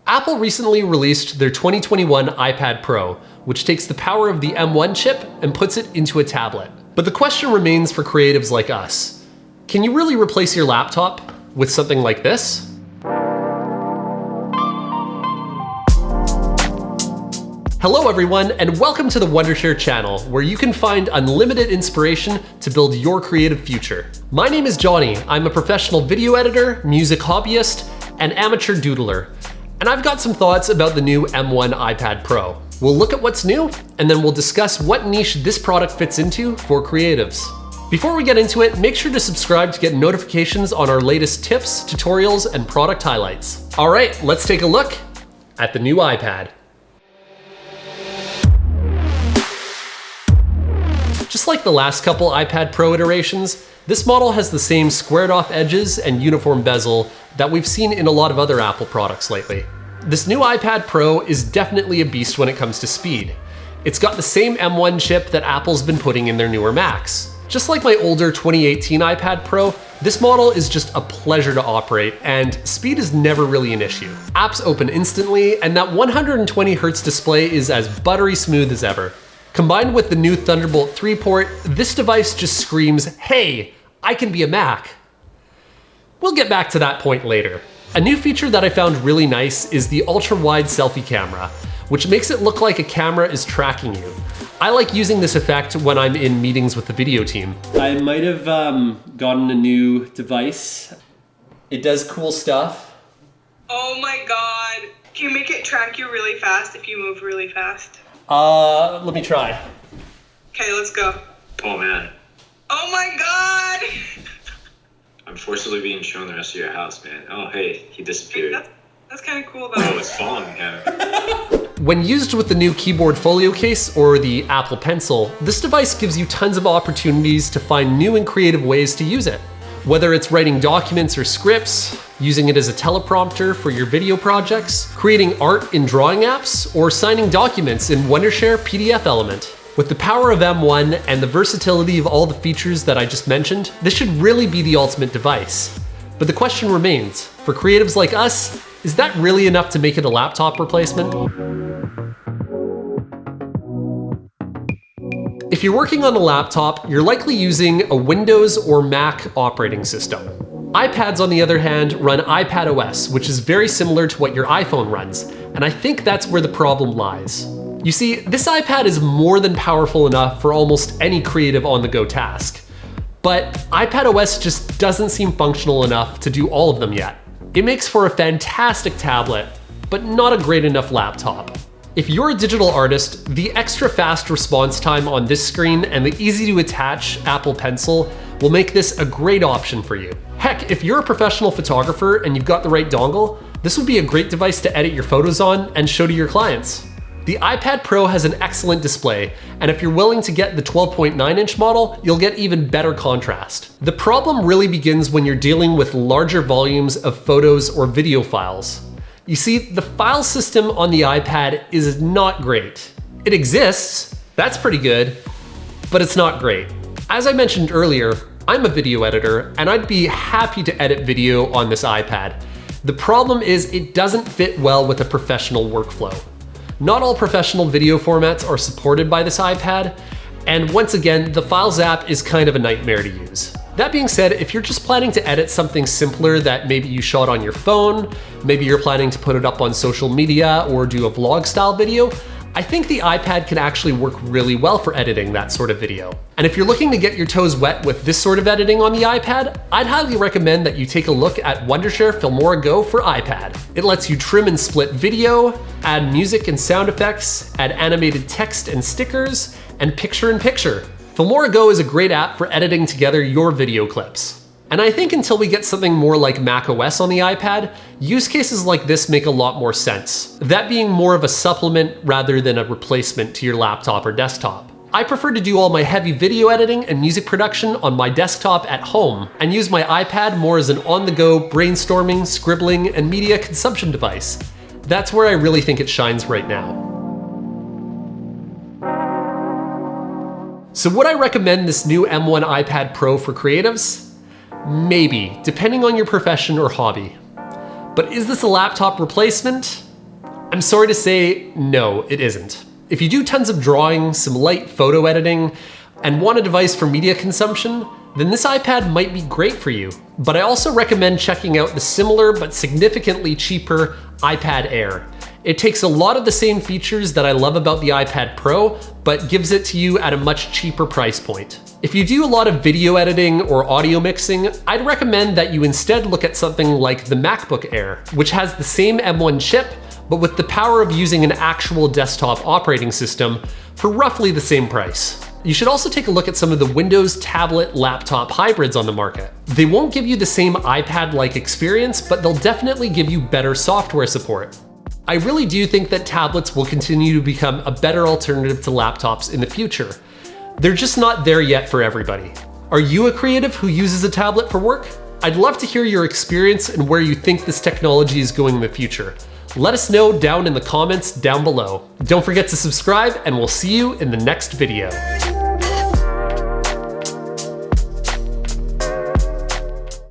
Apple recently released their 2021 iPad Pro, which takes the power of the M1 chip and puts it into a tablet. But the question remains for creatives like us. Can you really replace your laptop with something like this? Hello everyone, and welcome to the Wondershare channel, where you can find unlimited inspiration to build your creative future. My name is Jony. I'm a professional video editor, music hobbyist, and amateur doodler. And I've got some thoughts about the new M1 iPad Pro. We'll look at what's new, and then we'll discuss what niche this product fits into for creatives. Before we get into it, make sure to subscribe to get notifications on our latest tips, tutorials, and product highlights. All right, let's take a look at the new iPad. Just like the last couple iPad Pro iterations, this model has the same squared off edges and uniform bezel that we've seen in a lot of other Apple products lately. This new iPad Pro is definitely a beast when it comes to speed. It's got the same M1 chip that Apple's been putting in their newer Macs. Just like my older 2018 iPad Pro, this model is just a pleasure to operate, and speed is never really an issue. Apps open instantly, and that 120Hz display is as buttery smooth as ever. Combined with the new Thunderbolt 3 port, this device just screams, "Hey, I can be a Mac." We'll get back to that point later. A new feature that I found really nice is the ultra-wide selfie camera, which makes it look like a camera is tracking you. I like using this effect when I'm in meetings with the video team. I might have gotten a new device. It does cool stuff. Oh my god. Can you make it track you really fast if you move really fast? Let me try. Okay, let's go. Oh man. Oh my god! I'm forcibly being shown the rest of your house, man. Oh hey, he disappeared. That's kind of cool though. Oh, it's following him. When used with the new keyboard folio case or the Apple Pencil, this device gives you tons of opportunities to find new and creative ways to use it. Whether it's writing documents or scripts, using it as a teleprompter for your video projects, creating art in drawing apps, or signing documents in Wondershare PDF element. With the power of M1 and the versatility of all the features that I just mentioned, this should really be the ultimate device. But the question remains, for creatives like us, is that really enough to make it a laptop replacement? If you're working on a laptop, you're likely using a Windows or Mac operating system. iPads, on the other hand, run iPadOS, which is very similar to what your iPhone runs, and I think that's where the problem lies. You see, this iPad is more than powerful enough for almost any creative on-the-go task, but iPadOS just doesn't seem functional enough to do all of them yet. It makes for a fantastic tablet, but not a great enough laptop. If you're a digital artist, the extra fast response time on this screen and the easy to attach Apple Pencil will make this a great option for you. Heck, if you're a professional photographer and you've got the right dongle, this would be a great device to edit your photos on and show to your clients. The iPad Pro has an excellent display, and if you're willing to get the 12.9-inch model, you'll get even better contrast. The problem really begins when you're dealing with larger volumes of photos or video files. You see, the file system on the iPad is not great. It exists, that's pretty good, but it's not great. As I mentioned earlier, I'm a video editor, and I'd be happy to edit video on this iPad. The problem is it doesn't fit well with a professional workflow. Not all professional video formats are supported by this iPad, and once again, the Files app is kind of a nightmare to use. That being said, if you're just planning to edit something simpler that maybe you shot on your phone, maybe you're planning to put it up on social media or do a vlog style video, I think the iPad can actually work really well for editing that sort of video. And if you're looking to get your toes wet with this sort of editing on the iPad, I'd highly recommend that you take a look at Wondershare Filmora Go for iPad. It lets you trim and split video, add music and sound effects, add animated text and stickers, and picture-in-picture. Filmora Go is a great app for editing together your video clips. And I think until we get something more like macOS on the iPad, use cases like this make a lot more sense. That being more of a supplement rather than a replacement to your laptop or desktop. I prefer to do all my heavy video editing and music production on my desktop at home and use my iPad more as an on-the-go brainstorming, scribbling, and media consumption device. That's where I really think it shines right now. So would I recommend this new M1 iPad Pro for creatives? Maybe, depending on your profession or hobby. But is this a laptop replacement? I'm sorry to say, no, it isn't. If you do tons of drawing, some light photo editing, and want a device for media consumption, then this iPad might be great for you. But I also recommend checking out the similar but significantly cheaper iPad Air. It takes a lot of the same features that I love about the iPad Pro, but gives it to you at a much cheaper price point. If you do a lot of video editing or audio mixing, I'd recommend that you instead look at something like the MacBook Air, which has the same M1 chip, but with the power of using an actual desktop operating system for roughly the same price. You should also take a look at some of the Windows tablet laptop hybrids on the market. They won't give you the same iPad-like experience, but they'll definitely give you better software support. I really do think that tablets will continue to become a better alternative to laptops in the future. They're just not there yet for everybody. Are you a creative who uses a tablet for work? I'd love to hear your experience and where you think this technology is going in the future. Let us know down in the comments down below. Don't forget to subscribe, and we'll see you in the next video.